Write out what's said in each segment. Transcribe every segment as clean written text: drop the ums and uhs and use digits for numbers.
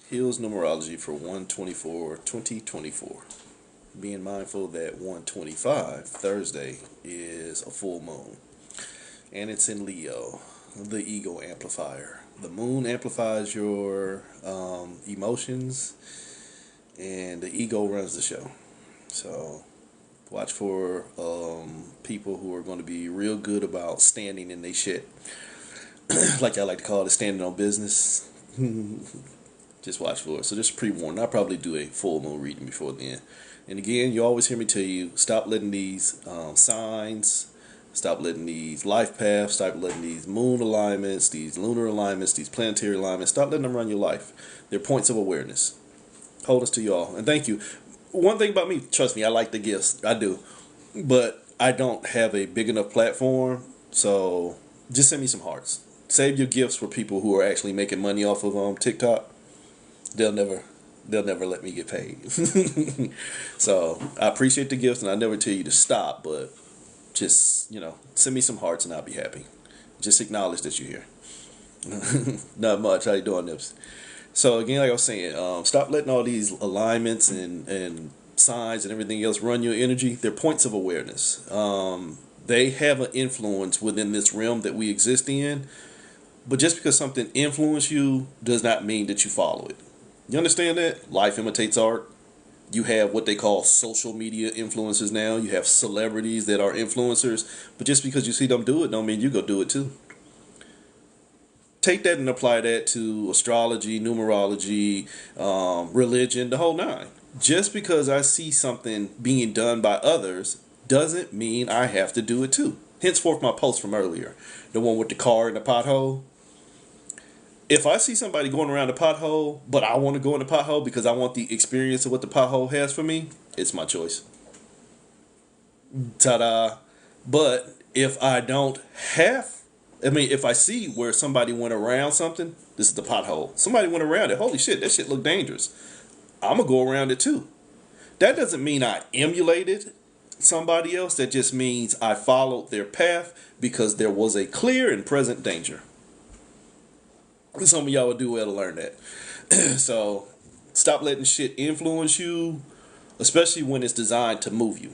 Hills numerology for 1/24/2024. Being mindful that 125 Thursday is a full moon. And it's in Leo, the ego amplifier. The moon amplifies your emotions, and the ego runs the show. So watch for people who are going to be real good about standing in their shit. Like I like to call it, standing on business. Just watch for it. So just pre-warn. I'll probably do a full moon reading before then. And again, you always hear me tell you, stop letting these signs, stop letting these life paths, stop letting these moon alignments, these lunar alignments, these planetary alignments, stop letting them run your life. They're points of awareness. Hold us to y'all. And thank you. One thing about me, trust me, I like the gifts. I do. But I don't have a big enough platform. So just send me some hearts. Save your gifts for people who are actually making money off of TikTok. They'll never let me get paid. So I appreciate the gifts, and I never tell you to stop, but just, send me some hearts and I'll be happy. Just acknowledge that you're here. Not much. How you doing, Nips? So again, like I was saying, stop letting all these alignments and signs and everything else run your energy. They're points of awareness. They have an influence within this realm that we exist in. But just because something influences you does not mean that you follow it. You understand that? Life imitates art. You have what they call social media influencers now. You have celebrities that are influencers. But just because you see them do it don't mean you go do it too. Take that and apply that to astrology, numerology, religion, the whole nine. Just because I see something being done by others doesn't mean I have to do it too. Henceforth, my post from earlier, the one with the car in the pothole. If I see somebody going around the pothole, but I want to go in the pothole because I want the experience of what the pothole has for me, it's my choice. Ta-da. But if if I see where somebody went around something, this is the pothole. Somebody went around it. Holy shit, that shit looked dangerous. I'm going to go around it too. That doesn't mean I emulated somebody else. That just means I followed their path because there was a clear and present danger. Some of y'all would do well to learn that. So stop letting shit influence you, especially when it's designed to move you.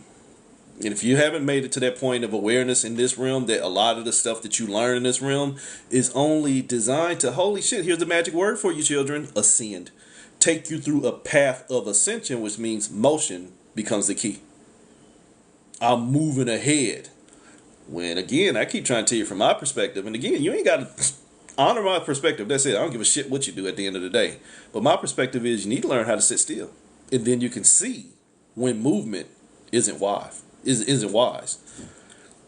And if you haven't made it to that point of awareness in this realm, that a lot of the stuff that you learn in this realm is only designed to, holy shit, here's the magic word for you children, ascend. Take you through a path of ascension, which means motion becomes the key. I'm moving ahead. When, again, I keep trying to tell you from my perspective, and again, you ain't got to honor my perspective. That's it. I don't give a shit what you do at the end of the day. But my perspective is you need to learn how to sit still. And then you can see when movement isn't wise.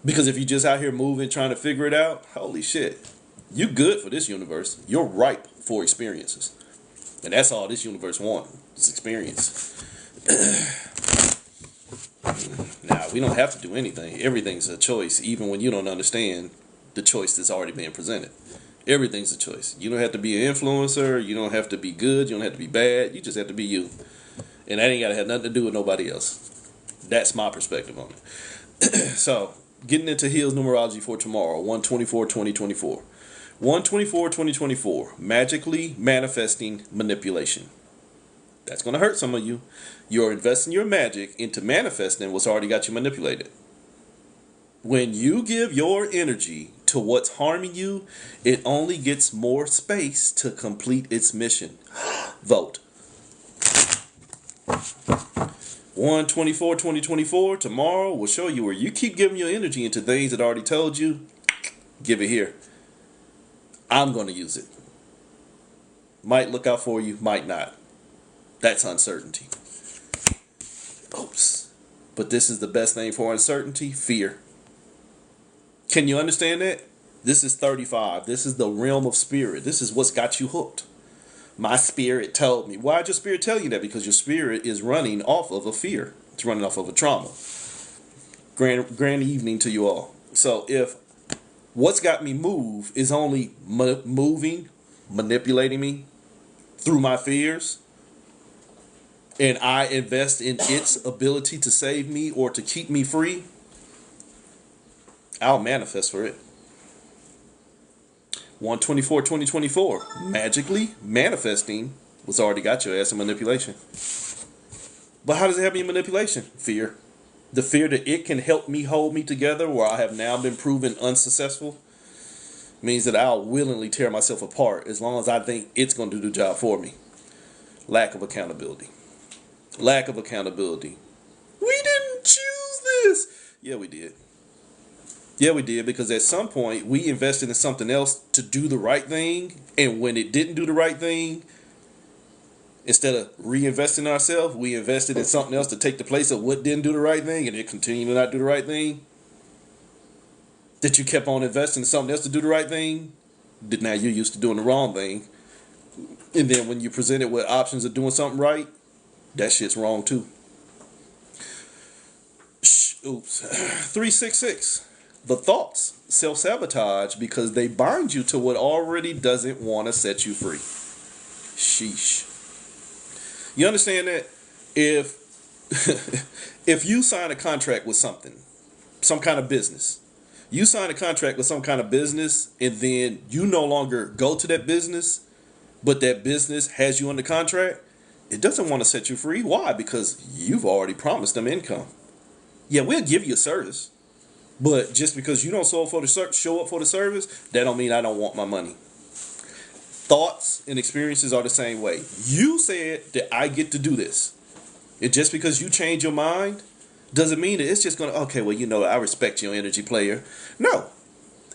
Because if you're just out here moving, trying to figure it out, holy shit, you good for this universe. You're ripe for experiences. And that's all this universe wants, is experience. Now, we don't have to do anything. Everything's a choice, even when you don't understand the choice that's already being presented. Everything's a choice. You don't have to be an influencer. You don't have to be good. You don't have to be bad. You just have to be you. And that ain't got to have nothing to do with nobody else. That's my perspective on it. So, getting into Hills numerology for tomorrow, 1/24/2024. 1/24/2024. Magically manifesting manipulation. That's going to hurt some of you. You're investing your magic into manifesting what's already got you manipulated. When you give your energy to what's harming you, it only gets more space to complete its mission. Vote. 1/24/2024. Tomorrow will show you where you keep giving your energy into things that I already told you. Give it here. I'm going to use it. Might look out for you, might not. That's uncertainty. Oops. But this is the best name for uncertainty: fear. Can you understand that? This is 35. This is the realm of spirit. This is what's got you hooked. My spirit told me. Why did your spirit tell you that? Because your spirit is running off of a fear. It's running off of a trauma. Grand evening to you all. So if what's got me move is only manipulating me through my fears, and I invest in its ability to save me or to keep me free, I'll manifest for it. 1/24/2024, magically manifesting What's already got your ass in manipulation. But how does it help me in manipulation? Fear. The fear that it can help me hold me together where I have now been proven unsuccessful means that I'll willingly tear myself apart as long as I think it's going to do the job for me. Lack of accountability. Lack of accountability. We didn't choose this. Yeah, we did. Yeah, we did, because at some point we invested in something else to do the right thing, and when it didn't do the right thing, instead of reinvesting in ourselves, we invested in something else to take the place of what didn't do the right thing, and it continued to not do the right thing. That you kept on investing in something else to do the right thing, that now you're used to doing the wrong thing. And then when you're presented with options of doing something right, that shit's wrong too. Oops. 366. The thoughts self-sabotage because they bind you to what already doesn't want to set you free. Sheesh. You understand that? If if you sign a contract with something, some kind of business, you sign a contract with some kind of business, and then you no longer go to that business, but that business has you under contract, it doesn't want to set you free. Why? Because you've already promised them income. Yeah, we'll give you a service, but just because you don't show up for the service, that don't mean I don't want my money. Thoughts and experiences are the same way. You said that I get to do this. And just because you change your mind doesn't mean that it's just going to, okay, well, I respect your energy, player. No.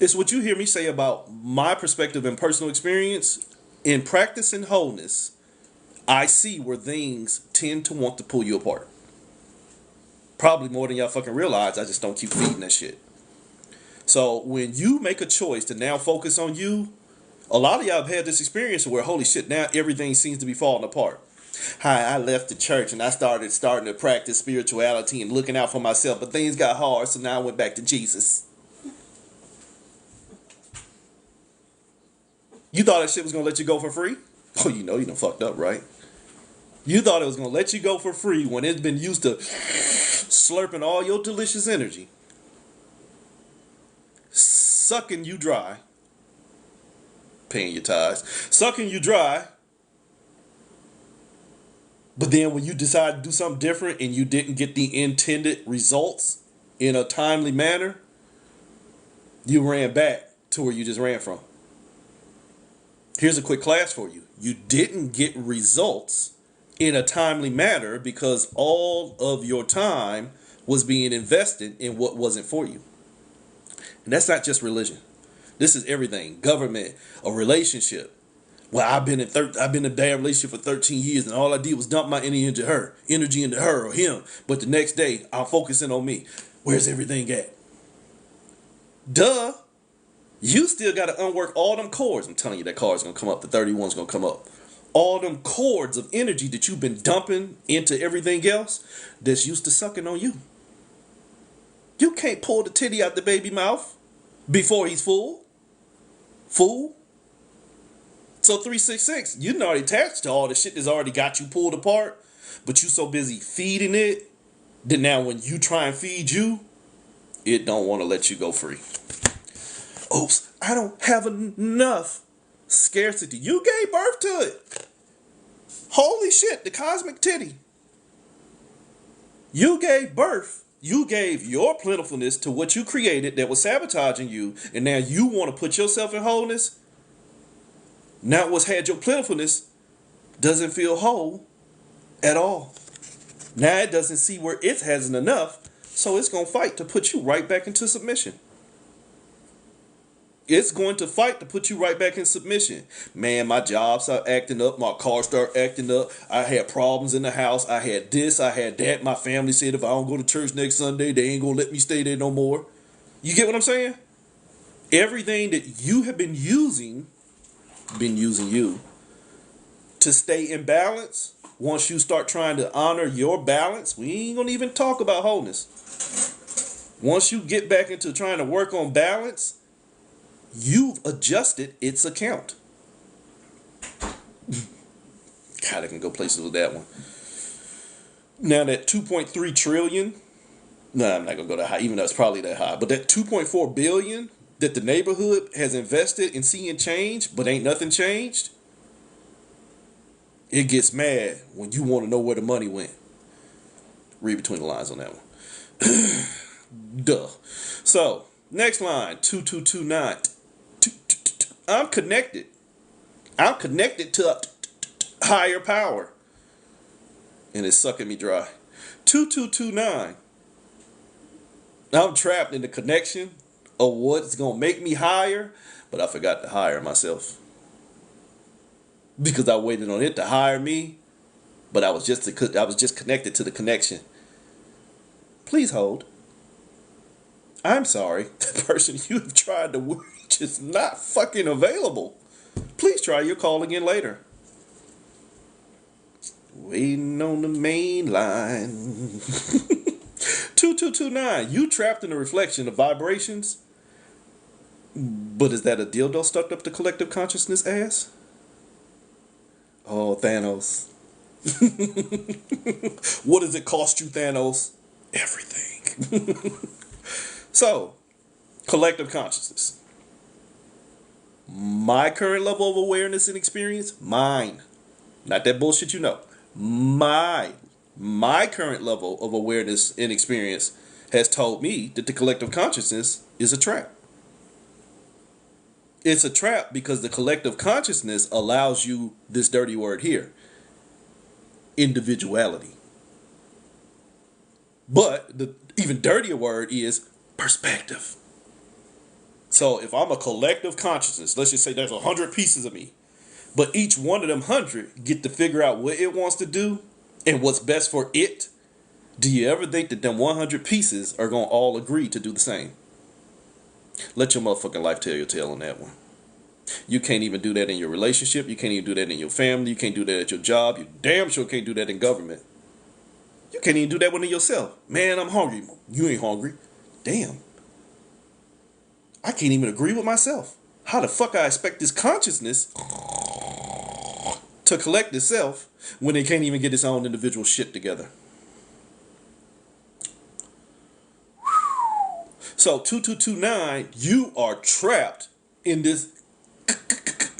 It's what you hear me say about my perspective and personal experience. In practicing wholeness, I see where things tend to want to pull you apart. Probably more than y'all fucking realize. I just don't keep feeding that shit. So when you make a choice to now focus on you, a lot of y'all have had this experience where, holy shit, now everything seems to be falling apart. Hi, I left the church and I starting to practice spirituality and looking out for myself, but things got hard, so now I went back to Jesus. You thought that shit was going to let you go for free? Oh, you done fucked up, right? You thought it was going to let you go for free when it's been used to slurping all your delicious energy, sucking you dry, paying your tithes, sucking you dry. But then when you decide to do something different and you didn't get the intended results in a timely manner, you ran back to where you just ran from. Here's a quick class for you. You didn't get results in a timely manner because all of your time was being invested in what wasn't for you. And that's not just religion. This is everything. Government, a relationship. Well, I've been in a bad relationship for 13 years, and all I did was dump my energy into her or him. But the next day, I'm focusing on me. Where's everything at? Duh. You still got to unwork all them cords. I'm telling you, that card's going to come up. The 31's going to come up. All them cords of energy that you've been dumping into everything else that's used to sucking on you. You can't pull the titty out the baby mouth before he's full. Fool. So 366, you done already attached to all the shit that's already got you pulled apart, but you so busy feeding it that now when you try and feed you, it don't want to let you go free. Oops, I don't have enough. Scarcity. You gave birth to it. Holy shit, the cosmic titty. You gave birth. You gave your plentifulness to what you created that was sabotaging you, and now you want to put yourself in wholeness? Now what's had your plentifulness doesn't feel whole at all. Now it doesn't see where it hasn't enough, so it's going to fight to put you right back into submission. It's going to fight to put you right back in submission. Man, my job started acting up. My car started acting up. I had problems in the house. I had this. I had that. My family said if I don't go to church next Sunday, they ain't going to let me stay there no more. You get what I'm saying? Everything that you have been using you to stay in balance. Once you start trying to honor your balance, we ain't going to even talk about wholeness. Once you get back into trying to work on balance, you've adjusted its account. God, I can go places with that one. Now that 2.3 trillion, no, I'm not going to go that high, even though it's probably that high, but that 2.4 billion that the neighborhood has invested in seeing change, but ain't nothing changed. It gets mad when you want to know where the money went. Read between the lines on that one. Duh. So, next line, 2229. I'm connected. I'm connected to a higher power. And it's sucking me dry. 2229. I'm trapped in the connection of what's going to make me higher, but I forgot to hire myself. Because I waited on it to hire me, but I was just connected to the connection. Please hold. I'm sorry. The person you have tried to reach is not fucking available. Please try your call again later. Waiting on the main line. 2229. You trapped in a reflection of vibrations. But is that a dildo stuck up the collective consciousness ass? Oh, Thanos. What does it cost you, Thanos? Everything. So, collective consciousness. My current level of awareness and experience, mine. Not that bullshit you know. My current level of awareness and experience has told me that the collective consciousness is a trap. It's a trap because the collective consciousness allows you this dirty word here. Individuality. But the even dirtier word is perspective. So if I'm a collective consciousness, let's just say there's 100 pieces of me, but each one of them 100 get to figure out what it wants to do and what's best for it. Do you ever think that them 100 pieces are going to all agree to do the same? Let your motherfucking life tell your tale on that one. You can't even do that in your relationship. You can't even do that in your family. You can't do that at your job. You damn sure can't do that in government. You can't even do that within yourself. Man, I'm hungry. You ain't hungry. Damn. I can't even agree with myself. How the fuck I expect this consciousness to collect itself when it can't even get its own individual shit together? So 2229, you are trapped in this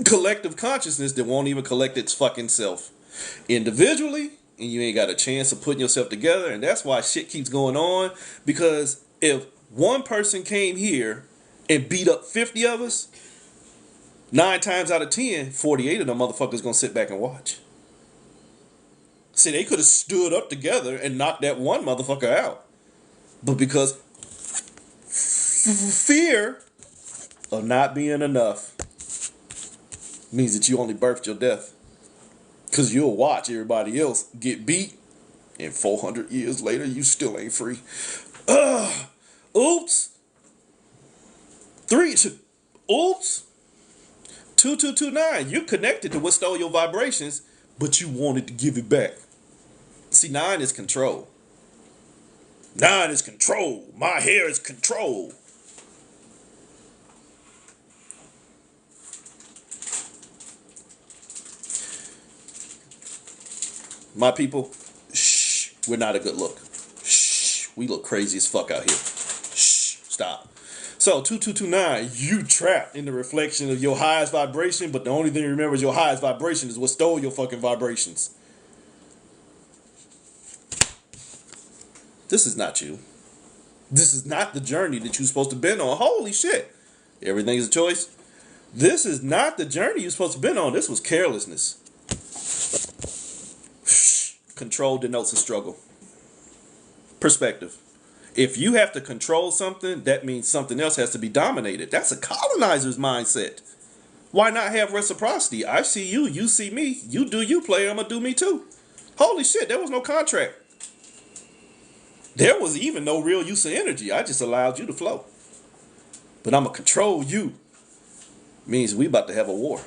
collective consciousness that won't even collect its fucking self individually, and you ain't got a chance of putting yourself together. And that's why shit keeps going on, because if one person came here and beat up 50 of us, 9 times out of 10, 48 of them motherfuckers gonna sit back and watch. See, they could have stood up together and knocked that one motherfucker out, but because fear of not being enough means that you only birthed your death. Because you'll watch everybody else get beat, and 400 years later, you still ain't free. Oops. 2229. You connected to what stole your vibrations, but you wanted to give it back. See, 9 is control. 9 is control. My hair is control. My people, shh, we're not a good look. Shh, we look crazy as fuck out here. Shh, stop. So 2229, you trapped in the reflection of your highest vibration, but the only thing you remember is your highest vibration is what stole your fucking vibrations. This is not you. This is not the journey that you're supposed to be on. Holy shit. Everything is a choice. This is not the journey you're supposed to be on. This was carelessness. Control denotes a struggle. Perspective. If you have to control something, that means something else has to be dominated. That's a colonizer's mindset. Why not have reciprocity? I see you, you see me. You do you, player, I'm gonna do me too. Holy shit, there was no contract. There was even no real use of energy. I just allowed you to flow. But I'm gonna control you. Means we about to have a war.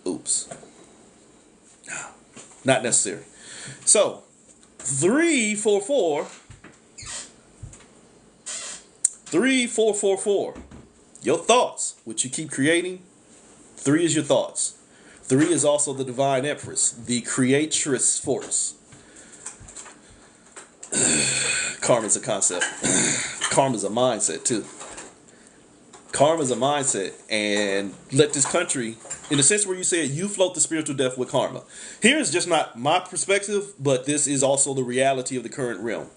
Oops. Not necessary. So, 344. 3444. Your thoughts, which you keep creating. 3 is your thoughts. 3 is also the divine empress, the creatress force. Karma's a concept. Karma's a mindset too. Karma's a mindset, and let this country, in the sense where you said you float the spiritual death with karma. Here is just not my perspective, but this is also the reality of the current realm.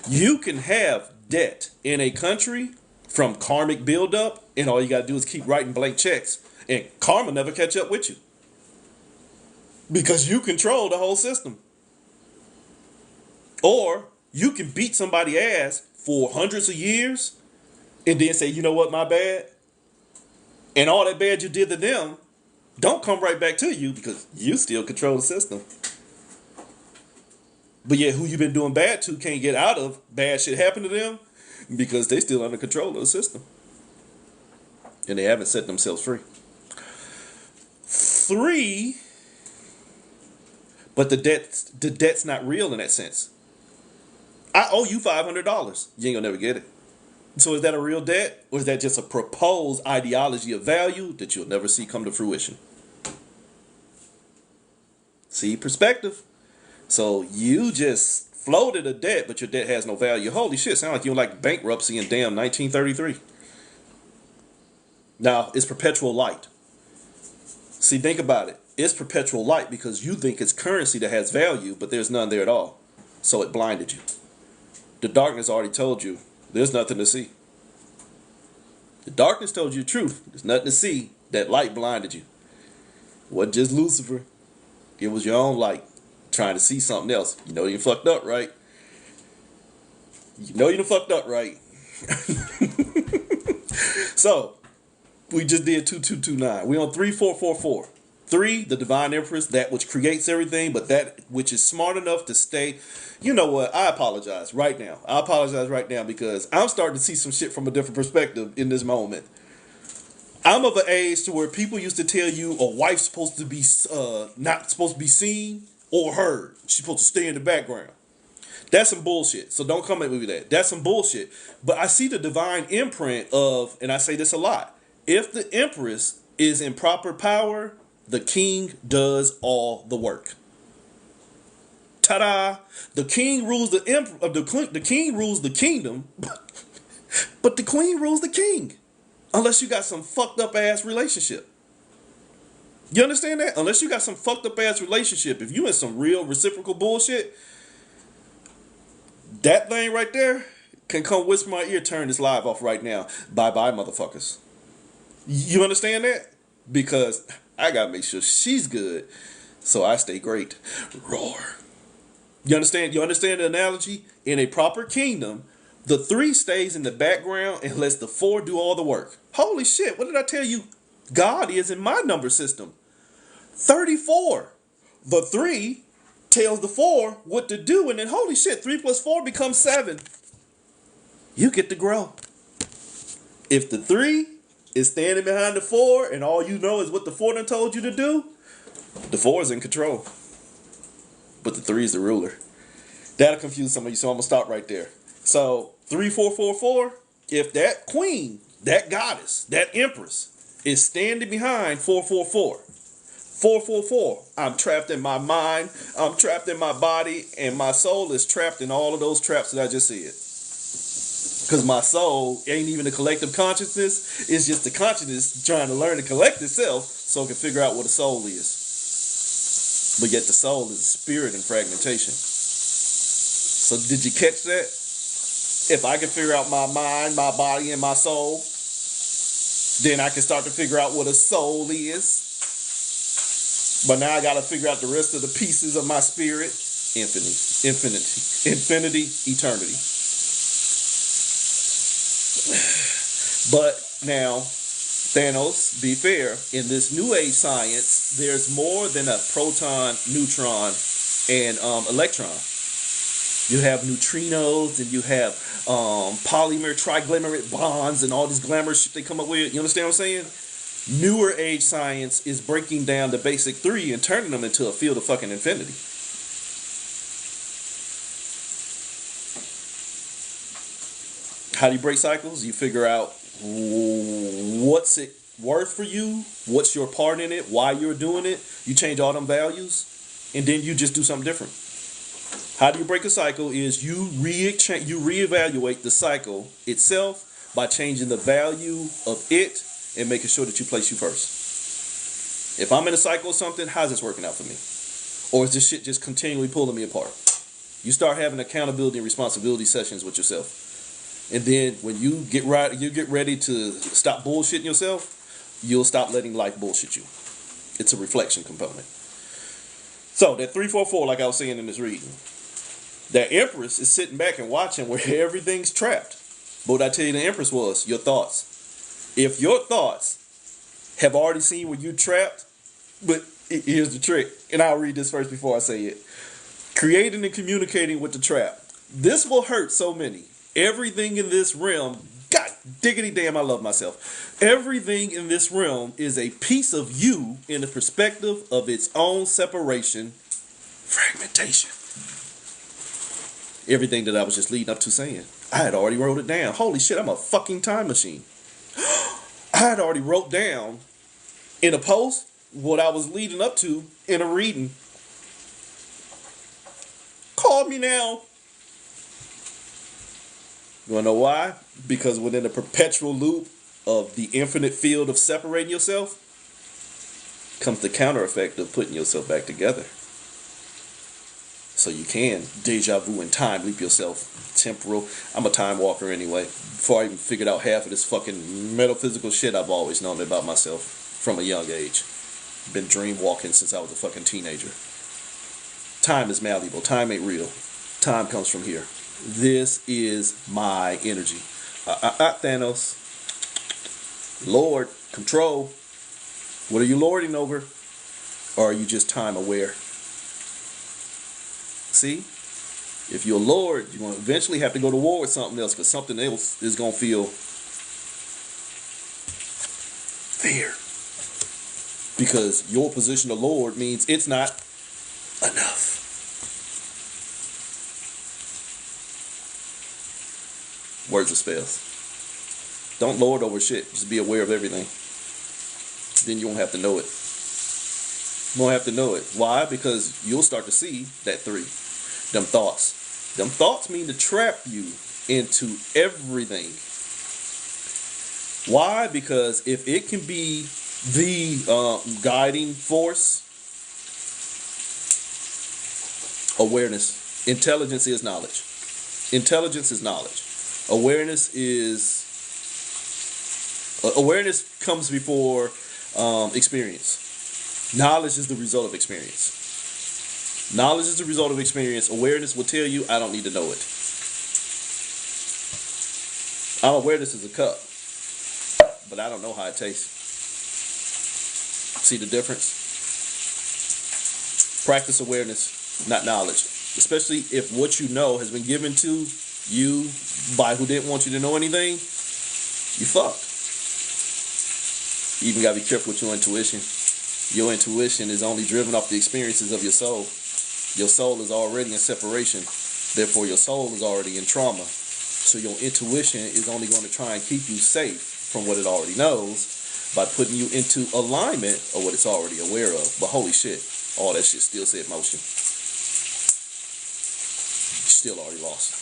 You can have debt in a country from karmic buildup, and all you got to do is keep writing blank checks, and karma never catch up with you because you control the whole system. Or you can beat somebody's ass for hundreds of years and then say, you know what, my bad. And all that bad you did to them don't come right back to you because you still control the system. But yet who you've been doing bad to can't get out of bad shit happen to them because they still under control of the system. And they haven't set themselves free. 3, but the debt's not real in that sense. I owe you $500. You ain't gonna never get it. So is that a real debt? Or is that just a proposed ideology of value that you'll never see come to fruition? See, perspective. So you just floated a debt, but your debt has no value. Holy shit, sound like you're like bankruptcy in damn 1933. Now, it's perpetual light. See, think about it. It's perpetual light because you think it's currency that has value, but there's none there at all. So it blinded you. The darkness already told you there's nothing to see. The darkness told you the truth. There's nothing to see. That light blinded you. It wasn't just Lucifer. It was your own light trying to see something else. You know you fucked up, right? You know you done fucked up, right? So, we just did 2229. We on 3444. 3, the divine empress, that which creates everything, but that which is smart enough to stay. You know what? I apologize right now. I apologize right now because I'm starting to see some shit from a different perspective in this moment. I'm of an age to where people used to tell you a wife's supposed to be not supposed to be seen or heard. She's supposed to stay in the background. That's some bullshit. So don't come at me with that. That's some bullshit. But I see the divine imprint of, and I say this a lot, if the empress is in proper power, the king does all the work. Ta-da! The king rules the king rules the kingdom, but the queen rules the king. Unless you got some fucked up ass relationship. You understand that? Unless you got some fucked up ass relationship, if you in some real reciprocal bullshit, that thing right there can come whisper my ear, turn this live off right now. Bye-bye, motherfuckers. You understand that? Because I gotta make sure she's good, so I stay great. Roar. You understand? You understand the analogy? In a proper kingdom, the 3 stays in the background and lets the 4 do all the work. Holy shit, what did I tell you? God is in my number system. 34. The 3 tells the 4 what to do, and then holy shit, 3 plus 4 becomes 7. You get to grow. If the 3 is standing behind the 4 and all you know is what the 4 done told you to do, the 4 is in control. But the 3 is the ruler. That'll confuse some of you, so I'm going to stop right there. So, 3444, if that queen, that goddess, that empress is standing behind 444, 444, I'm trapped in my mind, I'm trapped in my body, and my soul is trapped in all of those traps that I just said. Because my soul ain't even a collective consciousness. It's just the consciousness trying to learn to collect itself so it can figure out what a soul is. But yet the soul is spirit and fragmentation. So did you catch that? If I can figure out my mind, my body, and my soul, then I can start to figure out what a soul is. But now I got to figure out the rest of the pieces of my spirit. Infinity, eternity. But now, Thanos, be fair, in this new age science, there's more than a proton, neutron, and electron. You have neutrinos, and you have polymer, triglyceride bonds, and all this glamour shit they come up with. You understand what I'm saying? Newer age science is breaking down the basic 3 and turning them into a field of fucking infinity. How do you break cycles? You figure out what's it worth for you, what's your part in it, why you're doing it. You change all them values, and then you just do something different. How do you break a cycle is you reevaluate the cycle itself by changing the value of it and making sure that you place you first. If I'm in a cycle of something, how's this working out for me? Or is this shit just continually pulling me apart? You start having accountability and responsibility sessions with yourself. And then when you get ready to stop bullshitting yourself, you'll stop letting life bullshit you. It's a reflection component. So that 344, like I was saying in this reading, that Empress is sitting back and watching where everything's trapped. But what I tell you the Empress was your thoughts. If your thoughts have already seen where you're trapped, but here's the trick, and I'll read this first before I say it. Creating and communicating with the trap. This will hurt so many. Everything in this realm, God diggity damn, I love myself. Everything in this realm is a piece of you in the perspective of its own separation, fragmentation. Everything that I was just leading up to saying, I had already wrote it down. Holy shit, I'm a fucking time machine. I had already wrote down in a post what I was leading up to in a reading. Call me now. You wanna know why? Because within the perpetual loop of the infinite field of separating yourself comes the counter effect of putting yourself back together. So you can deja vu in time, leap yourself, temporal. I'm a time walker anyway. Before I even figured out half of this fucking metaphysical shit I've always known about myself from a young age. Been dream walking since I was a fucking teenager. Time is malleable. Time ain't real. Time comes from here. This is my energy. Thanos. Lord, control. What are you lording over? Or are you just time aware? See? If you're a lord, you're going to eventually have to go to war with something else, because something else is going to feel fair. Because your position of lord means it's not enough. Words of spells. Don't lord over shit. Just be aware of everything. Then you won't have to know it. You won't have to know it. Why? Because you'll start to see that 3. Them thoughts. Them thoughts mean to trap you into everything. Why? Because if it can be the guiding force, awareness. Intelligence is knowledge. Intelligence is knowledge. Awareness comes before experience. Knowledge is the result of experience. Knowledge is the result of experience. Awareness will tell you, I don't need to know it. I'm aware this is a cup, but I don't know how it tastes. See the difference? Practice awareness, not knowledge. Especially if what you know has been given to you by who didn't want you to know anything, you fucked. You even gotta be careful with your intuition. Your intuition is only driven off the experiences of your soul. Your soul is already in separation. Therefore, your soul is already in trauma. So your intuition is only going to try and keep you safe from what it already knows by putting you into alignment of what it's already aware of. But holy shit, all that shit still set motion. You're still already lost.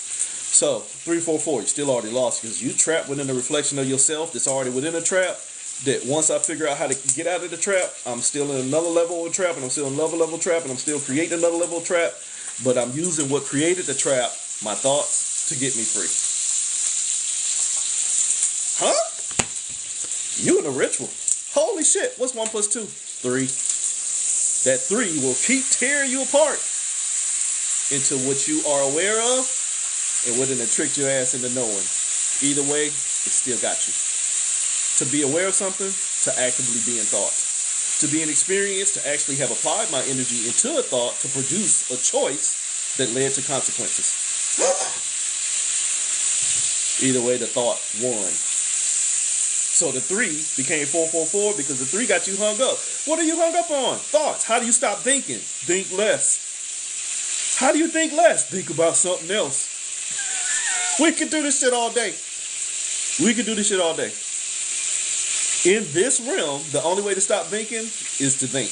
So, 344, you're still already lost because you trapped within the reflection of yourself that's already within a trap. That once I figure out how to get out of the trap, I'm still in another level of trap, and I'm still in another level of trap, and I'm still creating another level of trap. But I'm using what created the trap, my thoughts, to get me free. Huh? You in a ritual. Holy shit. What's 1 plus 2? 3. That 3 will keep tearing you apart into what you are aware of and what it tricked your ass into knowing. Either way, it still got you. To be aware of something, to actively be in thought. To be in experience, to actually have applied my energy into a thought to produce a choice that led to consequences. Either way, the thought won. So the 3 became 444 because the 3 got you hung up. What are you hung up on? Thoughts. How do you stop thinking? Think less. How do you think less? Think about something else. We can do this shit all day. We can do this shit all day. In this realm, the only way to stop thinking is to think.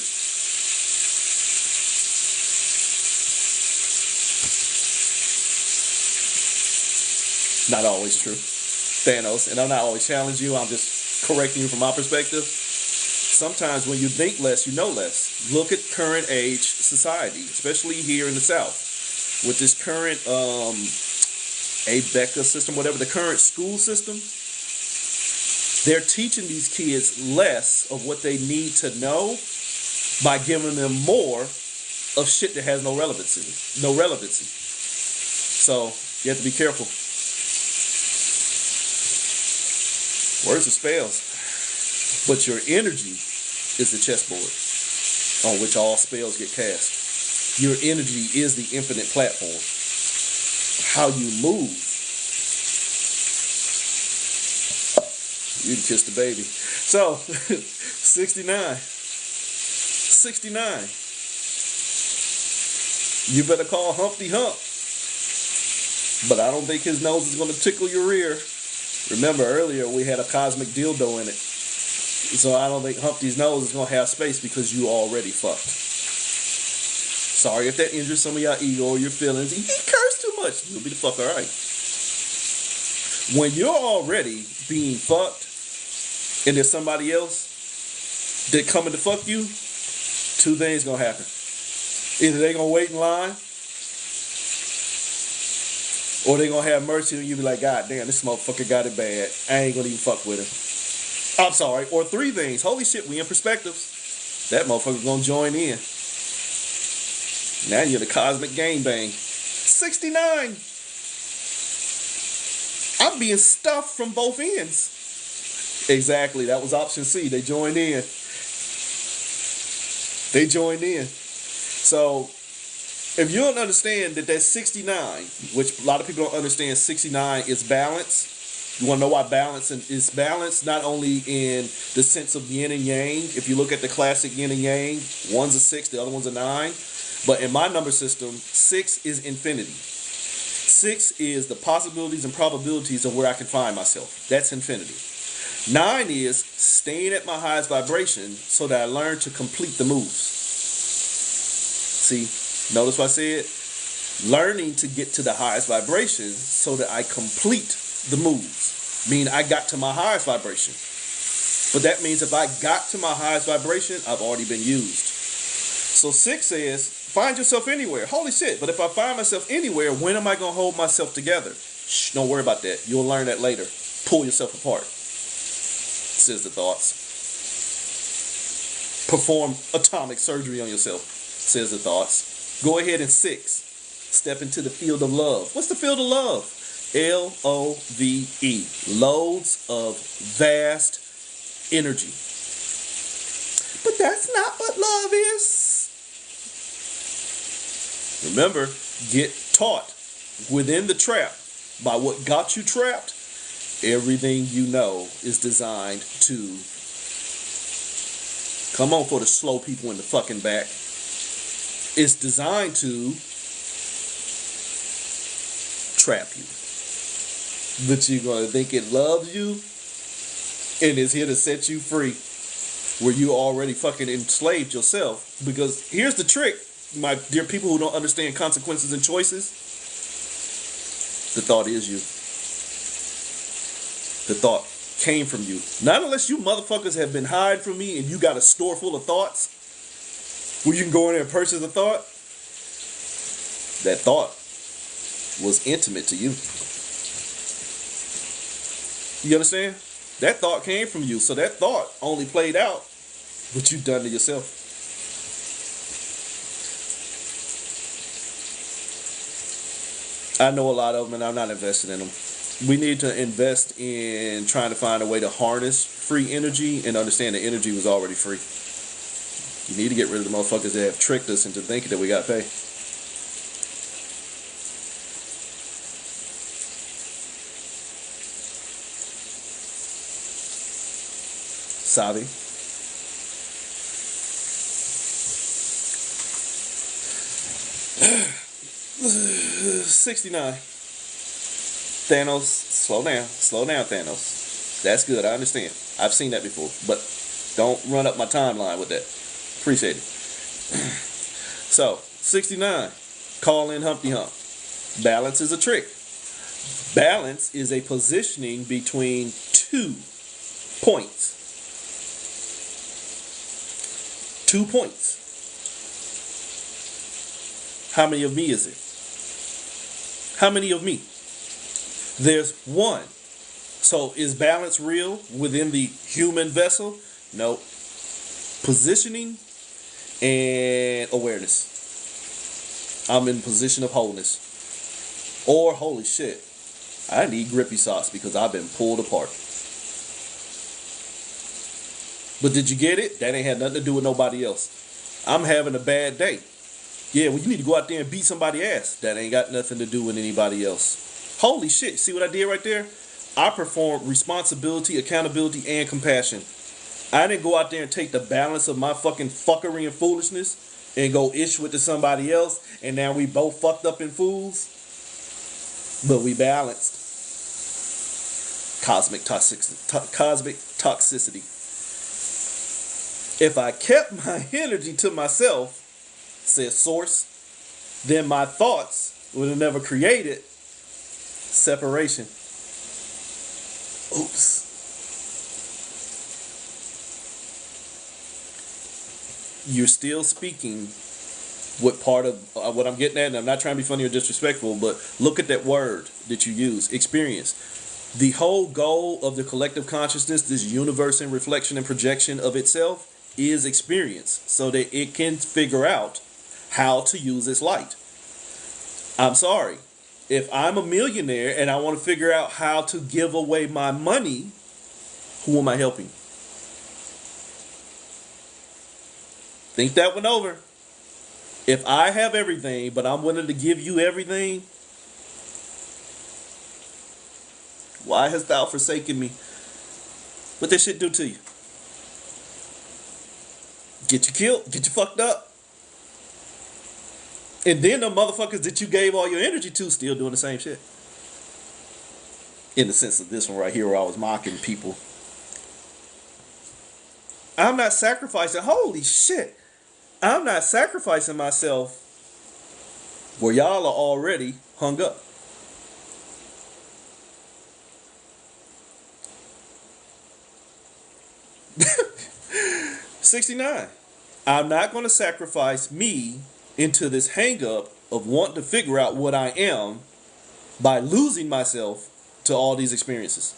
Not always true. Thanos, and I'm not always challenging you, I'm just correcting you from my perspective. Sometimes when you think less, you know less. Look at current age society, especially here in the South. With this current ABECA system, whatever, the current school system, they're teaching these kids less of what they need to know by giving them more of shit that has no relevancy. No relevancy. So you have to be careful. Words are spells. But your energy is the chessboard on which all spells get cast. Your energy is the infinite platform. How you move. You can kiss the baby. So, 69. 69. You better call Humpty Hump. But I don't think his nose is going to tickle your ear. Remember earlier we had a cosmic dildo in it. So I don't think Humpty's nose is going to have space because you already fucked. Sorry if that injures some of your ego or your feelings. He cursed too much. You'll be the fuck alright. When you're already being fucked and there's somebody else that coming to fuck you, two things going to happen. Either they going to wait in line or they going to have mercy and you be like, God damn, this motherfucker got it bad. I ain't going to even fuck with him. I'm sorry. Or three things. Holy shit, we in perspectives. That motherfucker going to join in. Now you're the cosmic gangbang. 69. I'm being stuffed from both ends. Exactly. That was option C. They joined in. They joined in. So, if you don't understand that that's 69, which a lot of people don't understand, 69 is balance. You want to know why balance is balance? Not only in the sense of yin and yang. If you look at the classic yin and yang, one's a 6, the other one's a 9. But in my number system, 6 is infinity. 6 is the possibilities and probabilities of where I can find myself. That's infinity. 9 is staying at my highest vibration so that I learn to complete the moves. See, notice what I said? Learning to get to the highest vibration so that I complete the moves. Meaning I got to my highest vibration. But that means if I got to my highest vibration, I've already been used. So 6 says, find yourself anywhere. Holy shit, but if I find myself anywhere, when am I going to hold myself together? Shh, don't worry about that. You'll learn that later. Pull yourself apart. Says the thoughts. Perform atomic surgery on yourself. Says the thoughts. Go ahead and 6. Step into the field of love. What's the field of love? L-O-V-E. Loads of vast energy. But that's not what love is. Remember, get taught within the trap by what got you trapped. Everything you know is designed to, come on for the slow people in the fucking back, it's designed to trap you. But you're going to think it loves you and is here to set you free where you already fucking enslaved yourself. Because here's the trick, my dear people who don't understand consequences and choices. The thought is you. The thought came from you. Not unless you motherfuckers have been hiding from me and you got a store full of thoughts where you can go in there and purchase a thought. That thought was intimate to you. You understand? That thought came from you. So that thought only played out what you've done to yourself. I know a lot of them and I'm not invested in them. We need to invest in trying to find a way to harness free energy and understand that energy was already free. You need to get rid of the motherfuckers that have tricked us into thinking that we got to pay. Sabi. $69. Thanos, slow down, Thanos. That's good, I understand. I've seen that before, but don't run up my timeline with that. Appreciate it. So, 69. Call in Humpty Hump. Balance is a trick. Balance is a positioning between 2 points. 2 points. How many of me is it? How many of me? There's one. So is balance real within the human vessel? No. Positioning and awareness. I'm in position of wholeness. Or holy shit, I need grippy socks because I've been pulled apart. But did you get it? That ain't had nothing to do with nobody else. I'm having a bad day. Yeah, well, you need to go out there and beat somebody's ass. That ain't got nothing to do with anybody else. Holy shit, see what I did right there? I performed responsibility, accountability, and compassion. I didn't go out there and take the balance of my fucking fuckery and foolishness and go issue it to somebody else, and now we both fucked up and fools. But we balanced. Cosmic toxicity. If I kept my energy to myself, says Source, then my thoughts would have never created separation. Oops. You're still speaking what part of what I'm getting at, and I'm not trying to be funny or disrespectful, but look at that word that you use, experience. The whole goal of the collective consciousness, this universe and reflection and projection of itself, is experience, so that it can figure out how to use its light. I'm sorry. If I'm a millionaire and I want to figure out how to give away my money, who am I helping? Think that one over. If I have everything, but I'm willing to give you everything, why hast thou forsaken me? What that shit do to you? Get you killed, get you fucked up. And then the motherfuckers that you gave all your energy to still doing the same shit. In the sense of this one right here where I was mocking people. I'm not sacrificing, holy shit. I'm not sacrificing myself where y'all are already hung up. $69. I'm not going to sacrifice me into this hang up of wanting to figure out what I am by losing myself to all these experiences.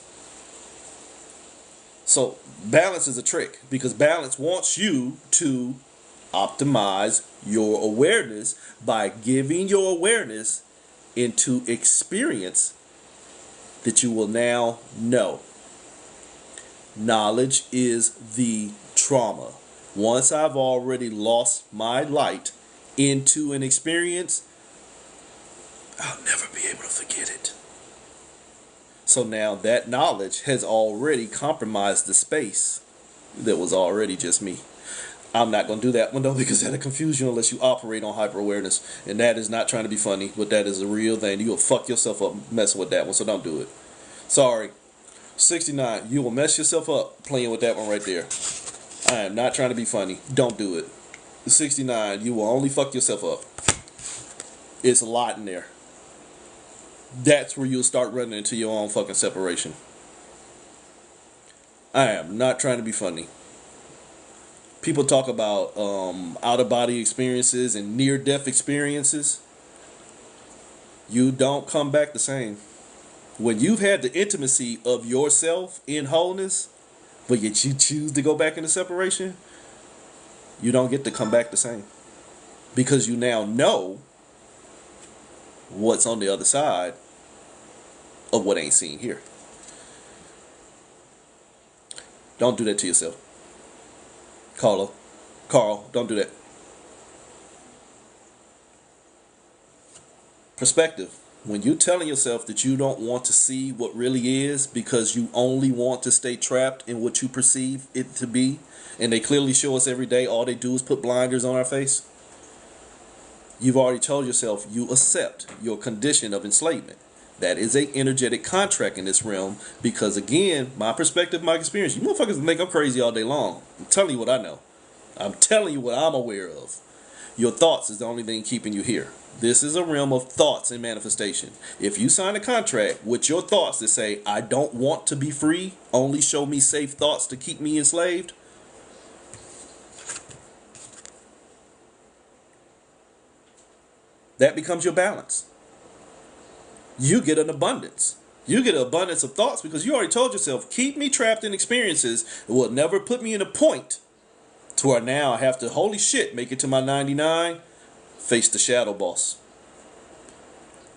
So balance is a trick, because balance wants you to optimize your awareness by giving your awareness into experience that you will now know. Knowledge is the trauma. Once I've already lost my light into an experience, I'll never be able to forget it. So now that knowledge has already compromised the space that was already just me. I'm not going to do that one though, because that'll confuse you unless you operate on hyper awareness. And that is not trying to be funny, but that is a real thing. You'll fuck yourself up messing with that one, so don't do it. Sorry. 69. You will mess yourself up playing with that one right there. I am not trying to be funny. Don't do it. 69. You will only fuck yourself up. It's a lot in there. That's where you'll start running into your own fucking separation. I am not trying to be funny. People talk about out-of-body experiences and near-death experiences. You don't come back the same. When you've had the intimacy of yourself in wholeness, but yet you choose to go back into separation, you don't get to come back the same. Because you now know what's on the other side of what ain't seen here. Don't do that to yourself. Carl, don't do that. Perspective. When you're telling yourself that you don't want to see what really is because you only want to stay trapped in what you perceive it to be, and they clearly show us every day, all they do is put blinders on our face, you've already told yourself you accept your condition of enslavement. That is an energetic contract in this realm, because again, my perspective, my experience, you motherfuckers think I'm crazy all day long. I'm telling you what I know. I'm telling you what I'm aware of. Your thoughts is the only thing keeping you here. This is a realm of thoughts and manifestation. If you sign a contract with your thoughts that say, I don't want to be free, only show me safe thoughts to keep me enslaved, that becomes your balance. You get an abundance. You get an abundance of thoughts because you already told yourself, keep me trapped in experiences that will never put me in a point to where now I have to, holy shit, make it to my 99, face the shadow boss.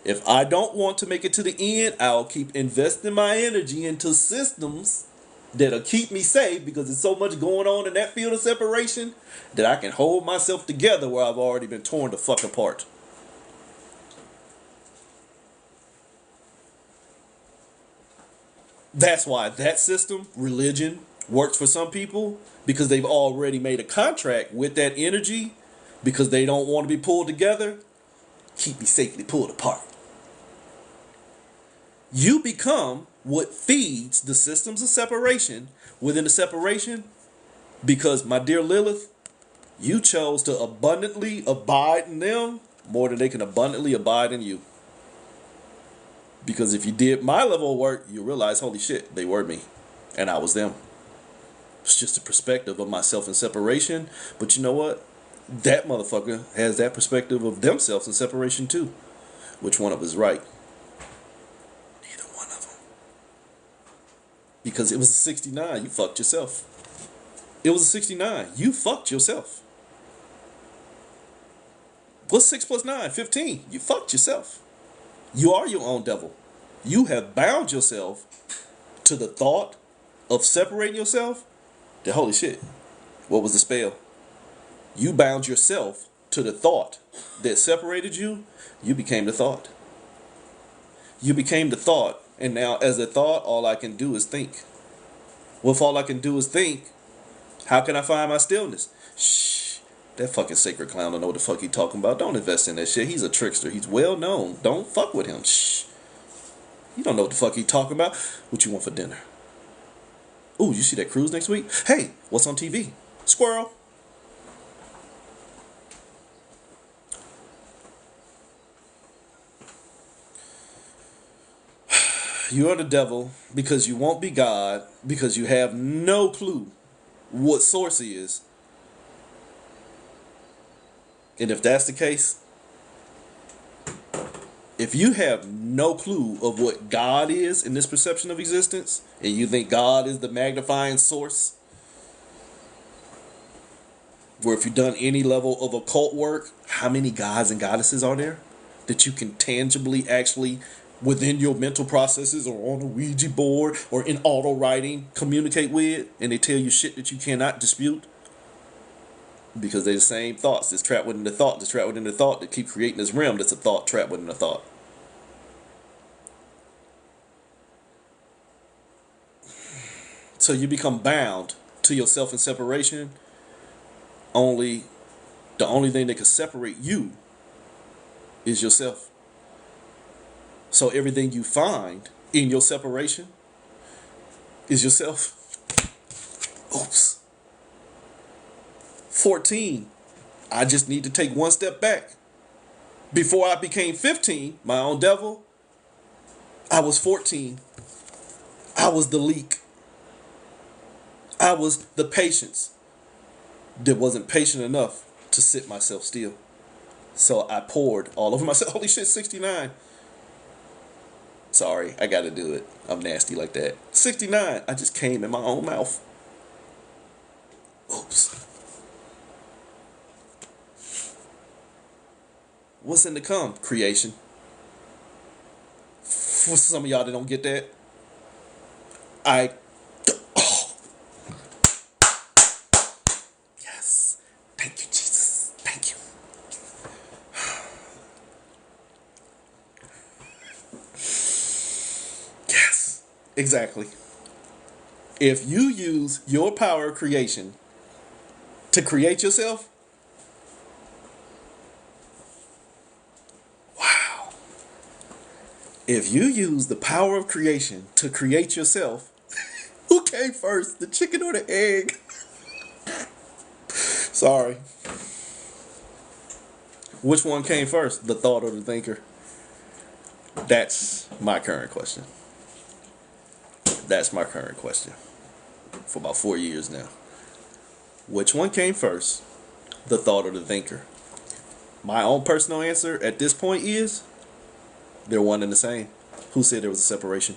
If I don't want to make it to the end, I'll keep investing my energy into systems that'll keep me safe because there's so much going on in that field of separation that I can hold myself together where I've already been torn the fuck apart. That's why that system, religion, works for some people because they've already made a contract with that energy because they don't want to be pulled together. Keep me safely pulled apart. You become what feeds the systems of separation within the separation because, my dear Lilith, you chose to abundantly abide in them more than they can abundantly abide in you. Because if you did my level of work, you realize, holy shit, they were me and I was them. It's just a perspective of myself in separation. But you know what? That motherfucker has that perspective of themselves in separation too. Which one of us is right? Neither one of them. Because it was a 69, you fucked yourself. It was a 69, you fucked yourself. What's 6 plus 9? 15. You fucked yourself. You are your own devil. You have bound yourself to the thought of separating yourself. Then holy shit, what was the spell? You bound yourself to the thought that separated you. You became the thought. You became the thought. And now as a thought, all I can do is think. Well, if all I can do is think, how can I find my stillness? Shh. That fucking sacred clown don't know what the fuck he talking about. Don't invest in that shit. He's a trickster. He's well known. Don't fuck with him. Shh. You don't know what the fuck he talking about. What you want for dinner? Ooh, you see that cruise next week? Hey, what's on TV? Squirrel. You are the devil because you won't be God, because you have no clue what source he is. And if that's the case, if you have no clue of what God is in this perception of existence, and you think God is the magnifying source, where if you've done any level of occult work, how many gods and goddesses are there that you can tangibly actually within your mental processes or on a Ouija board or in auto writing communicate with, and they tell you shit that you cannot dispute? Because they're the same thoughts that's trapped within the thought, that's trapped within the thought, that keep creating this realm that's a thought trapped within a thought. So you become bound to yourself in separation. The only thing that can separate you is yourself. So everything you find in your separation is yourself. Oops. 14, I just need to take one step back. Before I became 15, my own devil, I was 14. I was the leak. I was the patience that wasn't patient enough to sit myself still. So I poured all over myself. Holy shit, 69. Sorry, I gotta do it. I'm nasty like that. 69, I just came in my own mouth. Oops. What's in the come? Creation. For some of y'all that don't get that, yes. Thank you, Jesus. Thank you. Yes, exactly. If you use your power of creation to create yourself, if you use the power of creation to create yourself, who came first, the chicken or the egg? Sorry. Which one came first, the thought or the thinker? That's my current question. That's my current question for about 4 years now. Which one came first, the thought or the thinker? My own personal answer at this point is they're one and the same. Who said there was a separation?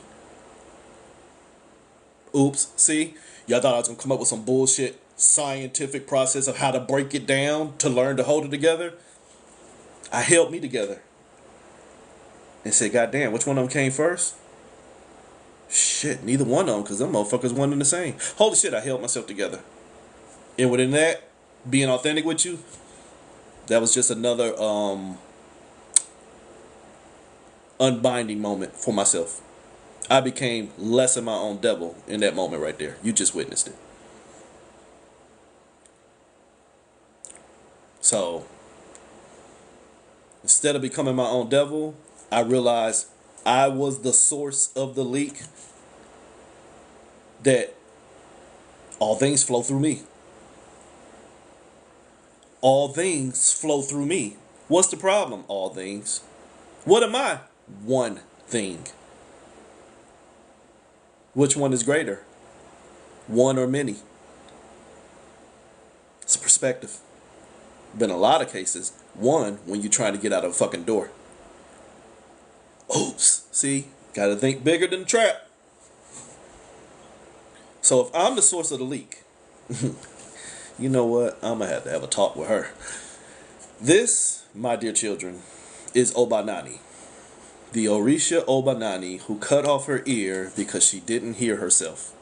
Oops. See? Y'all thought I was going to come up with some bullshit scientific process of how to break it down to learn to hold it together. I held me together and said, God damn, which one of them came first? Shit, neither one of them, because them motherfuckers one and the same. Holy shit, I held myself together. And within that, being authentic with you, that was just another unbinding moment for myself. I became less of my own devil in that moment right there. You just witnessed it. So, instead of becoming my own devil, I realized I was the source of the leak, that all things flow through me. All things flow through me. What's the problem? All things. What am I? One thing. Which one is greater? One or many? It's a perspective. Been a lot of cases. One, when you're trying to get out of a fucking door. Oops. See? Gotta think bigger than the trap. So if I'm the source of the leak, you know what? I'm gonna have to have a talk with her. This, my dear children, is Obanani. The Orisha Obanani who cut off her ear because she didn't hear herself.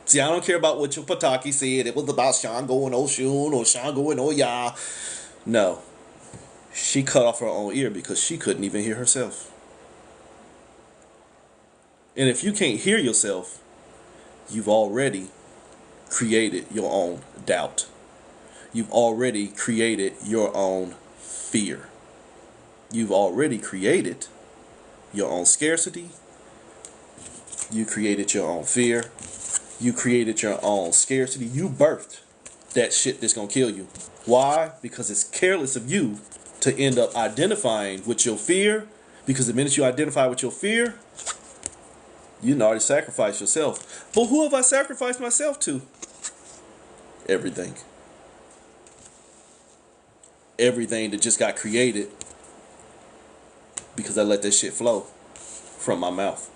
See, I don't care about what your Pataki said. It was about Shango and Oshun or Shango and Oya. No. She cut off her own ear because she couldn't even hear herself. And if you can't hear yourself, you've already created your own doubt. You've already created your own fear. You've already created your own scarcity. You created your own fear. You created your own scarcity. You birthed that shit that's gonna kill you. Why? Because it's careless of you to end up identifying with your fear. Because the minute you identify with your fear, you already sacrificed yourself. But who have I sacrificed myself to? Everything. Everything that just got created because I let that shit flow from my mouth.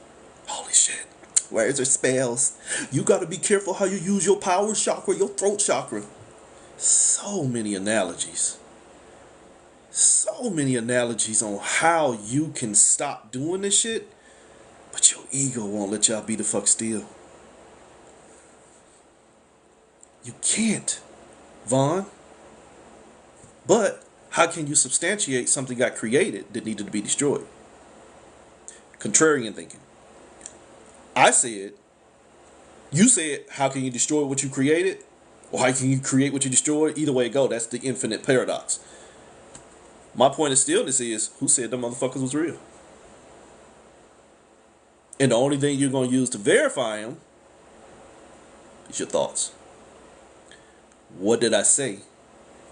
Holy shit. Words are spells. You got to be careful how you use your power chakra, your throat chakra. So many analogies. So many analogies on how you can stop doing this shit, but your ego won't let y'all be the fuck still. You can't, Vaughn. But how can you substantiate something got created that needed to be destroyed? Contrarian thinking. I said, you said, how can you destroy what you created? Or how can you create what you destroyed? Either way it go, that's the infinite paradox. My point of stillness is, who said them motherfuckers was real? And the only thing you're going to use to verify them is your thoughts. What did I say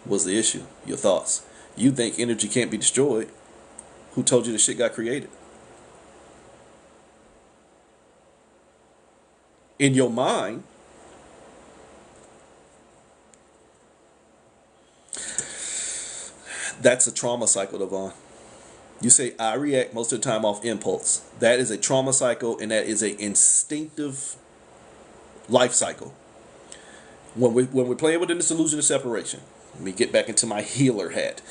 was the issue? Your thoughts. You think energy can't be destroyed. Who told you the shit got created? In your mind, that's a trauma cycle, Devon. You say, I react most of the time off impulse. That is a trauma cycle, and that is an instinctive life cycle. When we're playing within this illusion of separation, let me get back into my healer hat.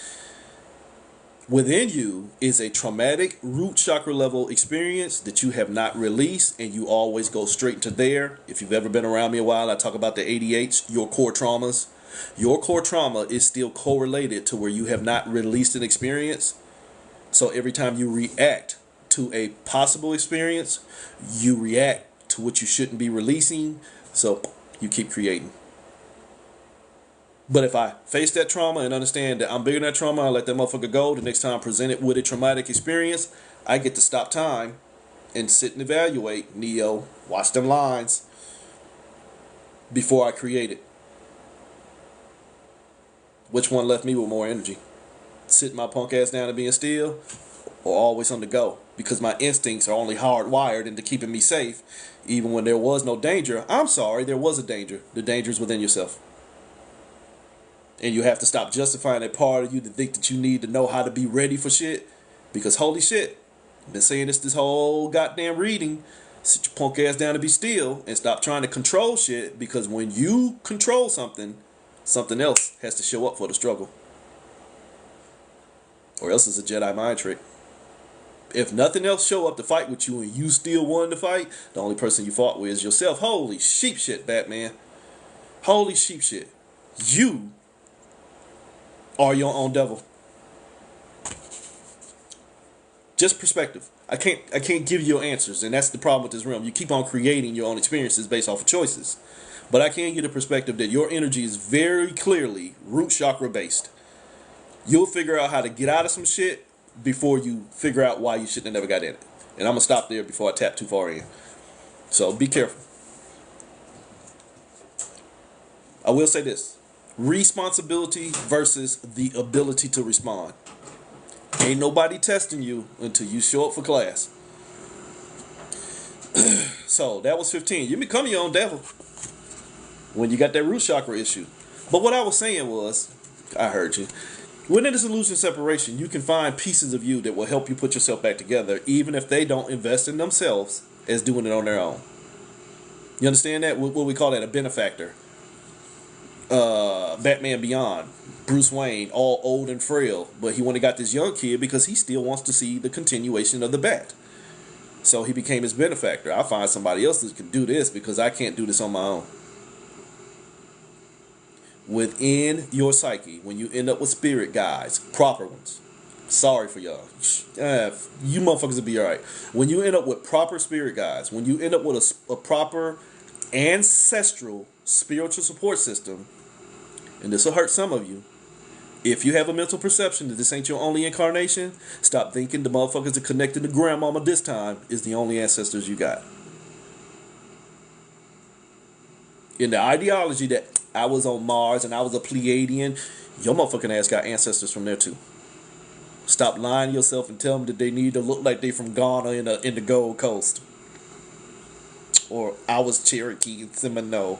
Within you is a traumatic root chakra level experience that you have not released, and you always go straight into there. If you've ever been around me a while, I talk about the ADH, your core traumas. Your core trauma is still correlated to where you have not released an experience. So every time you react to a possible experience, you react to what you shouldn't be releasing. So you keep creating. But if I face that trauma and understand that I'm bigger than that trauma, I let that motherfucker go. The next time I'm presented with a traumatic experience, I get to stop time and sit and evaluate, Neo, watch them lines before I create it. Which one left me with more energy? sitting my punk ass down and being still, or always on the go? Because my instincts are only hardwired into keeping me safe, even when there was no danger. I'm sorry, there was a danger. The danger is within yourself. And you have to stop justifying that part of you to think that you need to know how to be ready for shit. Because holy shit, I've been saying this whole goddamn reading. Sit your punk ass down and be still and stop trying to control shit, because when you control something, something else has to show up for the struggle. Or else it's a Jedi mind trick. If nothing else show up to fight with you and you still wanted to fight, the only person you fought with is yourself. Holy sheep shit, Batman. Holy sheep shit. You are your own devil. Just perspective. I can't give you answers, and that's the problem with this realm. You keep on creating your own experiences based off of choices. But I can get a perspective that your energy is very clearly root chakra based. You'll figure out how to get out of some shit before you figure out why you shouldn't have never got in it. And I'm going to stop there before I tap too far in. So be careful. I will say this. Responsibility versus the ability to respond. Ain't nobody testing you until you show up for class. So that was 15. You become your own devil when you got that root chakra issue. But what I was saying was, I heard you. Within this illusion separation, you can find pieces of you that will help you put yourself back together, even if they don't invest in themselves as doing it on their own. You understand that? What we call that? A benefactor. Batman Beyond, Bruce Wayne, all old and frail, but he went and got this young kid because he still wants to see the continuation of the Bat. So he became his benefactor. I'll find somebody else that can do this because I can't do this on my own. Within your psyche, when you end up with spirit guides, proper ones, sorry for y'all, you motherfuckers will be alright. When you end up with proper spirit guides, when you end up with a proper ancestral spiritual support system, and this will hurt some of you, if you have a mental perception that this ain't your only incarnation, stop thinking the motherfuckers that connected to grandmama this time is the only ancestors you got. In the ideology that I was on Mars and I was a Pleiadian, your motherfucking ass got ancestors from there too. Stop lying to yourself and tell them that they need to look like they from Ghana in the Gold Coast. Or I was Cherokee and Seminole.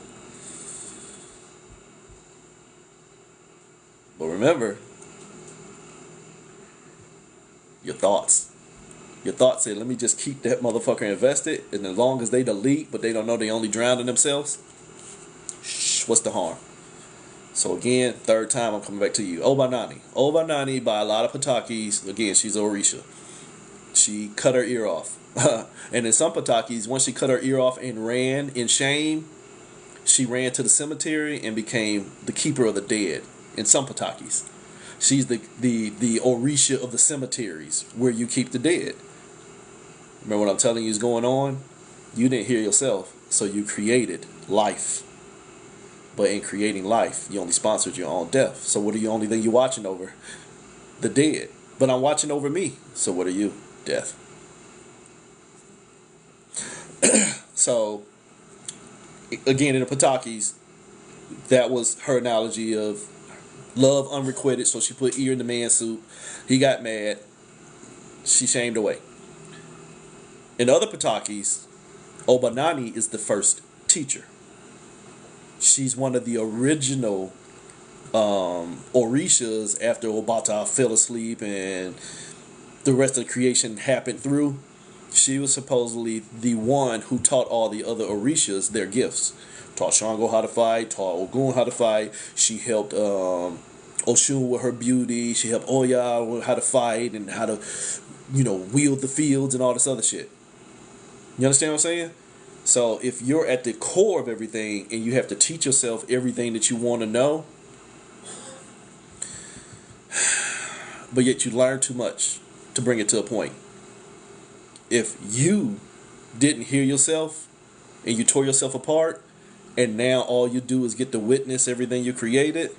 But remember, your thoughts. Your thoughts say, let me just keep that motherfucker invested, and as long as they delete, but they don't know they only drown in themselves, what's the harm? So again, third time I'm coming back to you. Obanani. Obanani by a lot of Patakis. Again, she's Orisha. She cut her ear off. And in some Patakis, once she cut her ear off and ran in shame, she ran to the cemetery and became the keeper of the dead. In some Patakis, she's the Orisha of the cemeteries where you keep the dead. Remember what I'm telling you is going on? You didn't hear yourself, so you created life. But in creating life, you only sponsored your own death. So what are the only thing you're watching over? The dead. But I'm watching over me. So what are you? Death. So, again, in the Patakis, that was her analogy of love unrequited. So she put ear in the man's suit. He got mad. She shamed away. In other Patakis, Obanani is the first teacher. She's one of the original Orishas after Obata fell asleep and the rest of the creation happened through. She was supposedly the one who taught all the other Orishas their gifts. Taught Shango how to fight, taught Ogun how to fight. She helped Oshun with her beauty. She helped Oya with how to fight and how to, wield the fields and all this other shit. You understand what I'm saying? So if you're at the core of everything and you have to teach yourself everything that you want to know, but yet you learn too much to bring it to a point. If you didn't hear yourself and you tore yourself apart and now all you do is get to witness everything you created,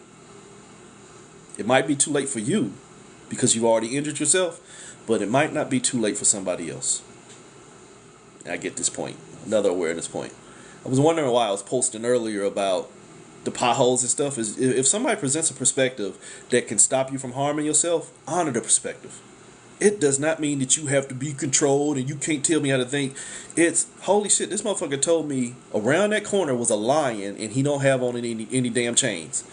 it might be too late for you because you've already injured yourself, but it might not be too late for somebody else. I get this point. Another awareness point. I was wondering why I was posting earlier about the potholes and stuff, is if somebody presents a perspective that can stop you from harming yourself, honor the perspective. It does not mean that you have to be controlled and you can't tell me how to think. It's, holy shit, this motherfucker told me around that corner was a lion and he don't have on any damn chains.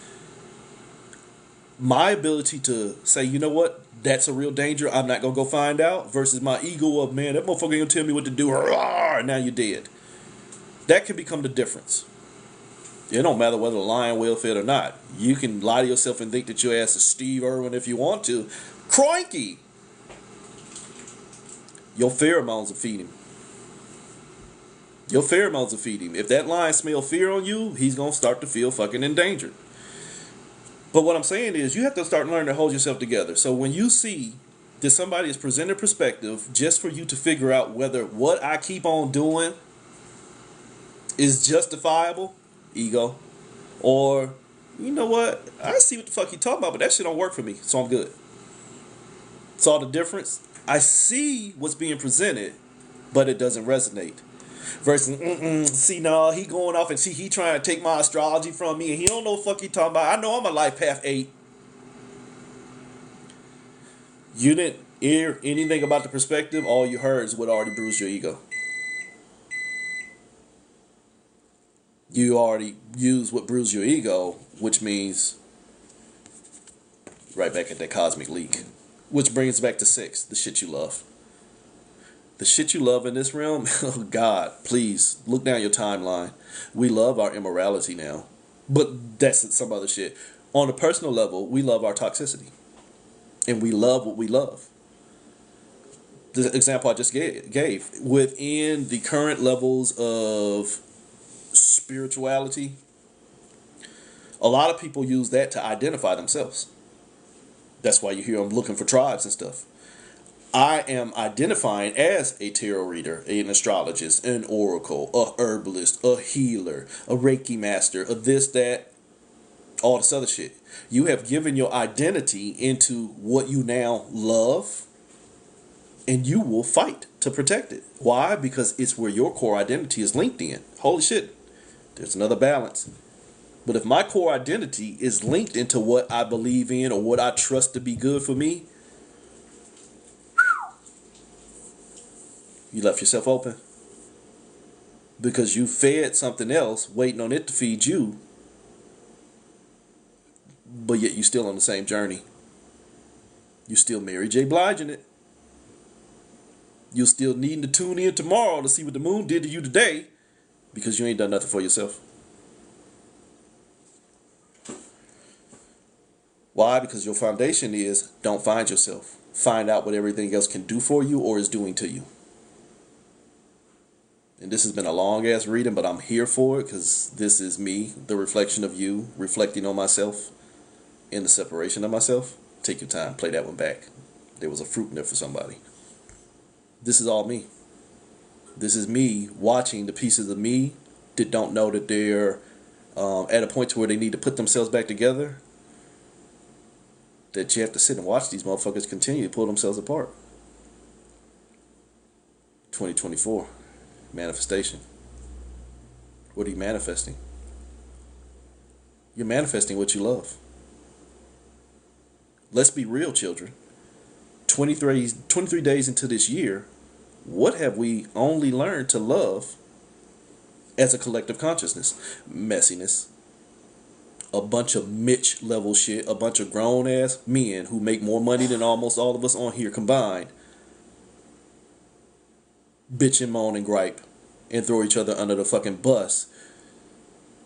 My ability to say, you know what, that's a real danger, I'm not gonna go find out, versus my ego of, man, that motherfucker ain't gonna tell me what to do, now you're dead. That can become the difference. It don't matter whether the lion will fit or not. You can lie to yourself and think that your ass is Steve Irwin if you want to. Crikey! Your pheromones will feed him. Your pheromones will feed him. If that lion smell fear on you, he's going to start to feel fucking endangered. But what I'm saying is, you have to start learning to hold yourself together. So when you see that somebody is presenting perspective just for you to figure out whether what I keep on doing is justifiable, ego, or, you know what, I see what the fuck you talking about, but that shit don't work for me, so I'm good. Saw the difference? I see what's being presented, but it doesn't resonate. Versus, see, no, he going off and see, he trying to take my astrology from me, and he don't know what the fuck he talking about. I know I'm a life path 8. You didn't hear anything about the perspective. All you heard is what already bruised your ego. You already used what bruised your ego, which means right back at that cosmic leak. Which brings back to 6, the shit you love. The shit you love in this realm, oh God, please, look down your timeline. We love our immorality now. But that's some other shit. On a personal level, we love our toxicity. And we love what we love. The example I just gave. Within the current levels of spirituality, a lot of people use that to identify themselves. That's why you hear them looking for tribes and stuff. I am identifying as a tarot reader, an astrologist, an oracle, a herbalist, a healer, a Reiki master, a this, that, all this other shit. You have given your identity into what you now love, and you will fight to protect it. Why? Because it's where your core identity is linked in. Holy shit, there's another balance. But if my core identity is linked into what I believe in or what I trust to be good for me, you left yourself open. Because you fed something else, waiting on it to feed you, but yet you still on the same journey. You still Mary J. Blige in it. You're still needing to tune in tomorrow to see what the moon did to you today, because you ain't done nothing for yourself. Why? Because your foundation is, don't find yourself. Find out what everything else can do for you or is doing to you. And this has been a long ass reading, but I'm here for it because this is me, the reflection of you, reflecting on myself in the separation of myself. Take your time, play that one back. There was a fruit in there for somebody. This is all me. This is me watching the pieces of me that don't know that they're at a point to where they need to put themselves back together. That you have to sit and watch these motherfuckers continue to pull themselves apart. 2024. Manifestation. What are you manifesting? You're manifesting what you love. Let's be real, children. 23 days into this year, what have we only learned to love as a collective consciousness? Messiness. A bunch of Mitch level shit. A bunch of grown ass men who make more money than almost all of us on here combined. Bitch and moan and gripe and throw each other under the fucking bus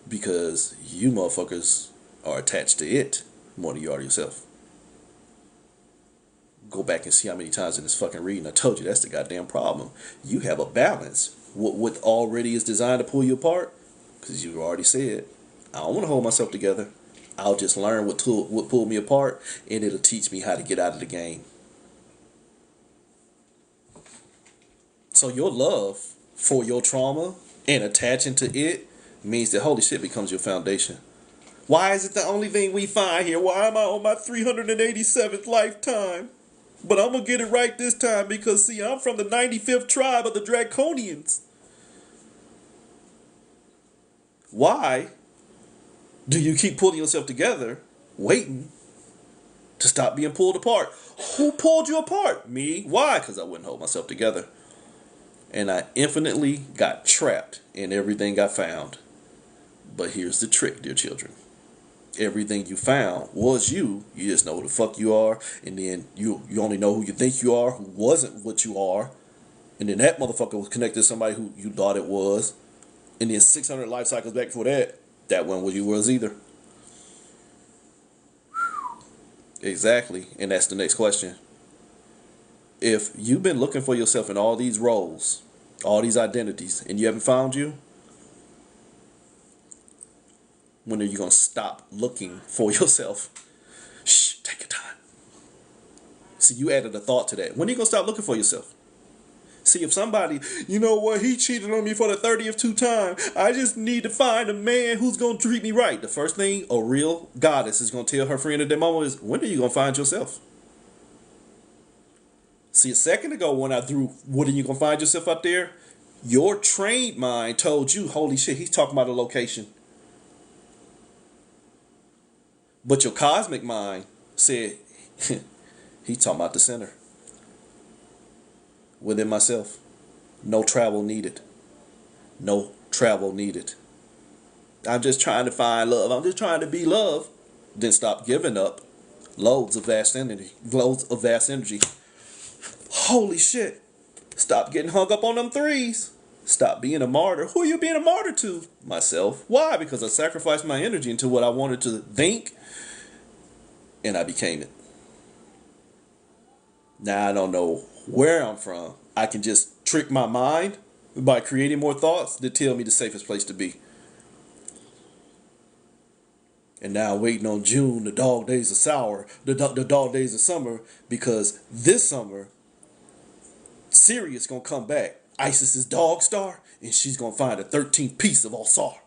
because you motherfuckers are attached to it more than you are to yourself. Go back and see how many times in this fucking reading I told you that's the goddamn problem. You have a balance. What already is designed to pull you apart, because you already said, I don't want to hold myself together. I'll just learn what pulled me apart, and it'll teach me how to get out of the game. So your love for your trauma and attaching to it means that holy shit becomes your foundation. Why is it the only thing we find here? Why am I on my 387th lifetime? But I'm going to get it right this time because, see, I'm from the 95th tribe of the Draconians. Why Do you keep pulling yourself together, waiting to stop being pulled apart? Who pulled you apart? Me. Why? Because I wouldn't hold myself together. And I infinitely got trapped in everything I found. But here's the trick, dear children. Everything you found was you. You just know who the fuck you are. And then you only know who you think you are, who wasn't what you are. And then that motherfucker was connected to somebody who you thought it was. And then 600 life cycles back before that wasn't what you was either. Exactly. And that's the next question. If you've been looking for yourself in all these roles, all these identities, and you haven't found you, when are you going to stop looking for yourself? Shh, take your time. See, you added a thought to that. When are you going to stop looking for yourself? See, if somebody, you know what, he cheated on me for the 30th time. I just need to find a man who's going to treat me right. The first thing a real goddess is going to tell her friend at that moment is, when are you going to find yourself? See, a second ago when I threw, when are you going to find yourself out there? Your trained mind told you, holy shit, he's talking about a location. But your cosmic mind said, he's talking about the center. Within myself. No travel needed. No travel needed. I'm just trying to find love. I'm just trying to be love. Then stop giving up. Loads of vast energy. Loads of vast energy. Holy shit. Stop getting hung up on them threes. Stop being a martyr. Who are you being a martyr to? Myself. Why? Because I sacrificed my energy into what I wanted to think. And I became it. Now I don't know where I'm from. I can just trick my mind by creating more thoughts that tell me the safest place to be. And now I'm waiting on June, the dog days of sour, the dog days of summer, because this summer, Sirius gonna come back. Isis's dog star, and she's gonna find the 13th piece of Alsar.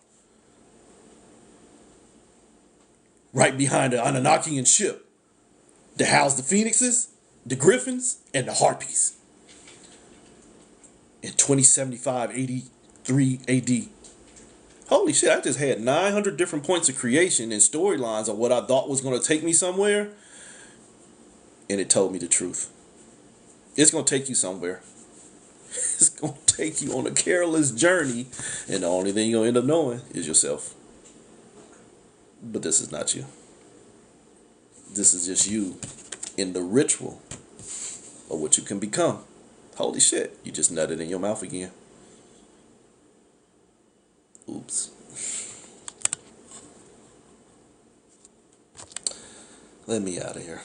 Right behind the Anunnakian ship to house the phoenixes, the griffins, and the harpies. In 2075 83 AD. Holy shit, I just had 900 different points of creation and storylines of what I thought was going to take me somewhere. And it told me the truth. It's going to take you somewhere. It's going to take you on a careless journey. And the only thing you're going to end up knowing is yourself. But this is not you. This is just you in the ritual of what you can become. Holy shit, you just nutted in your mouth again. Oops. Let me out of here.